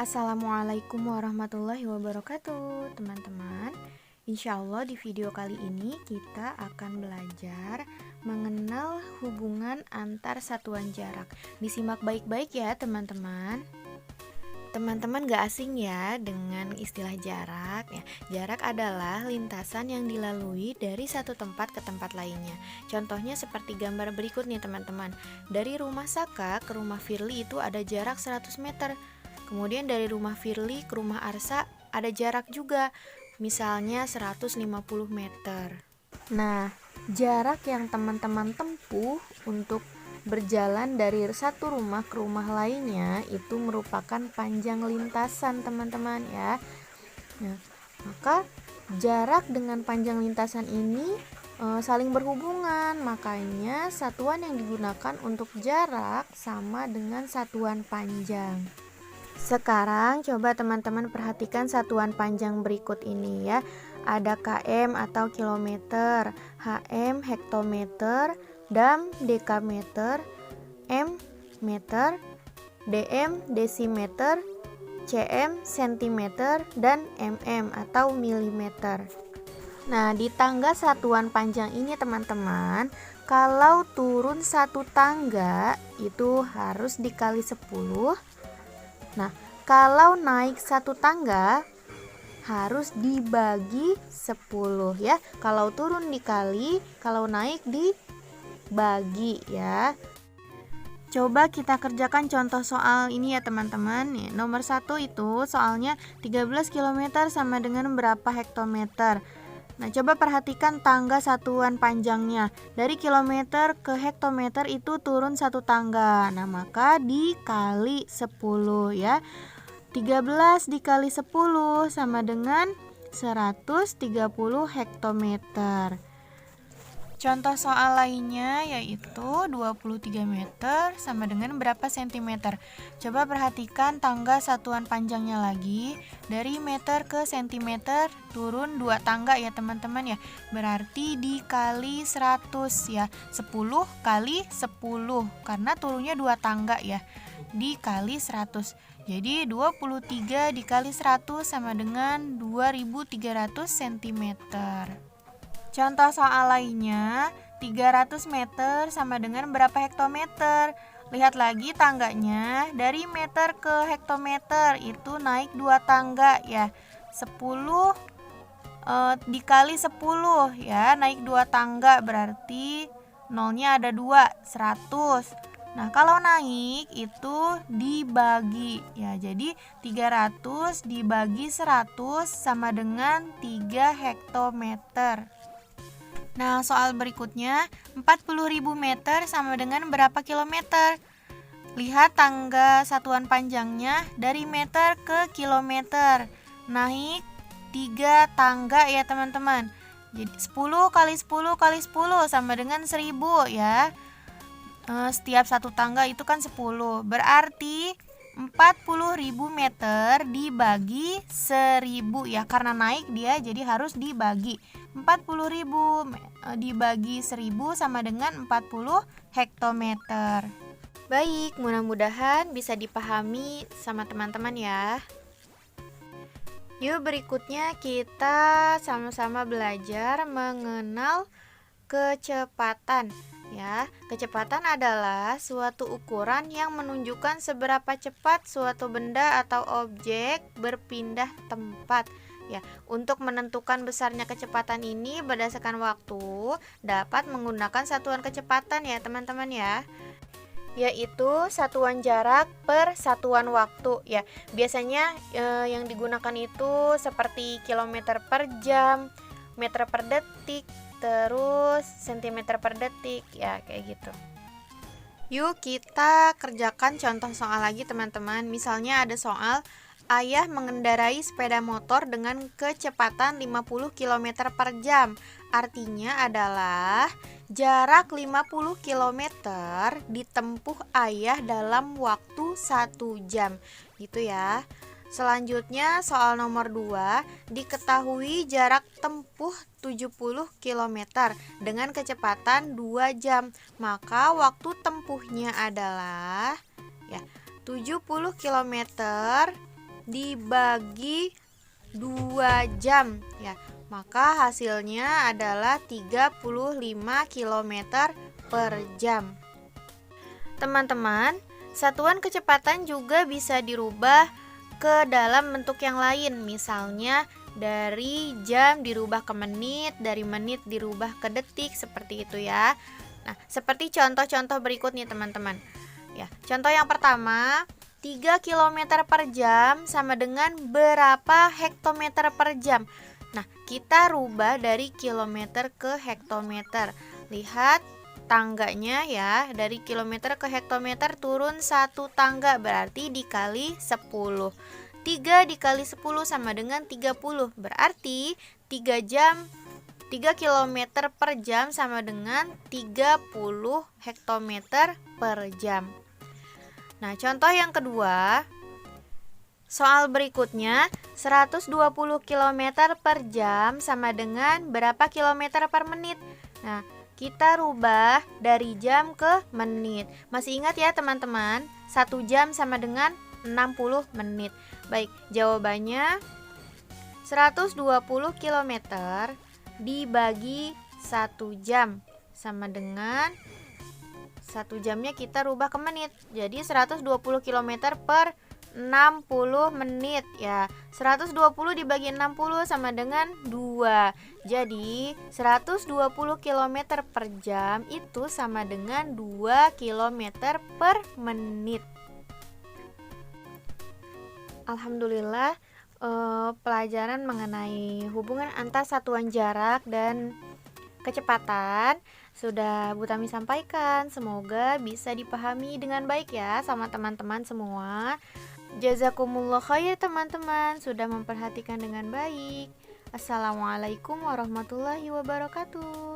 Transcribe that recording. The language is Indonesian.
Assalamualaikum warahmatullahi wabarakatuh, teman-teman. Insya Allah di video kali ini kita akan belajar mengenal hubungan antar satuan jarak. Disimak baik-baik ya teman-teman. Teman-teman gak asing ya dengan istilah jarak ya. Jarak adalah lintasan yang dilalui dari satu tempat ke tempat lainnya. Contohnya seperti gambar berikut nih teman-teman. Dari rumah Saka ke rumah Firly itu ada jarak 100 meter. Kemudian dari rumah Firly ke rumah Arsa ada jarak juga, misalnya 150 meter. Nah, jarak yang teman-teman tempuh untuk berjalan dari satu rumah ke rumah lainnya itu merupakan panjang lintasan teman-teman ya. Nah, maka jarak dengan panjang lintasan ini saling berhubungan, makanya satuan yang digunakan untuk jarak sama dengan satuan panjang. Sekarang coba teman-teman perhatikan satuan panjang berikut ini ya. Ada km atau kilometer, hm hektometer, dam dekameter, m meter, dm desimeter, cm sentimeter, dan mm atau milimeter. Nah, di tangga satuan panjang ini teman-teman, kalau turun satu tangga itu harus dikali 10. Nah, kalau naik satu tangga harus dibagi 10 ya. Kalau turun dikali, kalau naik dibagi ya. Coba kita kerjakan contoh soal ini ya teman-teman. Nomor 1 itu soalnya 13 km sama dengan berapa hektometer. Nah, coba perhatikan tangga satuan panjangnya. Dari kilometer ke hektometer itu turun satu tangga. Nah, maka dikali 10 ya. 13 dikali 10 sama dengan 130 hektometer. Contoh soal lainnya yaitu 23 meter sama dengan berapa sentimeter. Coba perhatikan tangga satuan panjangnya lagi. Dari meter ke sentimeter turun 2 tangga ya teman-teman ya. Berarti dikali 100 ya. 10 kali 10 karena turunnya 2 tangga ya. Dikali 100. Jadi 23 dikali 100 sama dengan 2300 cm. Contoh soal lainnya, 300 meter sama dengan berapa hektometer? Lihat lagi tangganya, dari meter ke hektometer itu naik 2 tangga ya. 10 dikali 10 ya, naik 2 tangga berarti nolnya ada 2, 100. Nah, kalau naik itu dibagi ya. Jadi 300 dibagi 100 sama dengan 3 hektometer. Nah, soal berikutnya 40.000 meter sama dengan berapa kilometer? Lihat tangga satuan panjangnya dari meter ke kilometer. Naik 3 tangga ya teman-teman. Jadi 10 kali 10 kali 10 sama dengan 1000 ya. Setiap satu tangga itu kan 10. Berarti 40.000 meter dibagi 1000 ya. Karena naik dia jadi harus dibagi. 40.000 dibagi 1000 sama dengan 40 hektometer. Baik, mudah-mudahan bisa dipahami sama teman-teman ya. Yuk berikutnya kita sama-sama belajar mengenal kecepatan. Ya, kecepatan adalah suatu ukuran yang menunjukkan seberapa cepat suatu benda atau objek berpindah tempat. Ya, untuk menentukan besarnya kecepatan ini berdasarkan waktu dapat menggunakan satuan kecepatan ya teman-teman ya. Yaitu satuan jarak per satuan waktu ya. Biasanya yang digunakan itu seperti kilometer per jam, meter per detik, terus sentimeter per detik ya, kayak gitu. Yuk kita kerjakan contoh soal lagi teman-teman. Misalnya ada soal ayah mengendarai sepeda motor dengan kecepatan 50 km per jam. Artinya adalah jarak 50 km ditempuh ayah dalam waktu 1 jam. Gitu ya. Selanjutnya soal nomor 2, diketahui jarak tempuh 70 km dengan kecepatan 2 jam. Maka waktu tempuhnya adalah ya 70 km dibagi 2 jam ya. Maka hasilnya adalah 35 km per jam. Teman-teman, satuan kecepatan juga bisa dirubah ke dalam bentuk yang lain. Misalnya dari jam dirubah ke menit, dari menit dirubah ke detik, seperti itu ya. Nah, seperti contoh-contoh berikutnya teman-teman. Ya, contoh yang pertama, 3 km per jam sama dengan berapa hektometer per jam? Nah, kita rubah dari kilometer ke hektometer. Lihat tangganya ya, dari kilometer ke hektometer turun 1 tangga, berarti dikali 10. 3 dikali 10 sama dengan 30. Berarti 3 km per jam sama dengan 30 hektometer per jam. Nah, contoh yang kedua, soal berikutnya, 120 km per jam sama dengan berapa kilometer per menit? Nah, kita rubah dari jam ke menit. Masih ingat ya teman-teman, 1 jam sama dengan 60 menit. Baik, jawabannya 120 km dibagi 1 jam sama dengan 1 jamnya kita rubah ke menit. Jadi 120 km per 60 menit ya. 120 dibagi 60 sama dengan 2. Jadi 120 km per jam itu sama dengan 2 km per menit. Alhamdulillah, pelajaran mengenai hubungan antar satuan jarak dan kecepatan sudah Bu Tami sampaikan. Semoga bisa dipahami dengan baik ya sama teman-teman semua. Jazakumullah khair teman-teman sudah memperhatikan dengan baik. Assalamualaikum warahmatullahi wabarakatuh.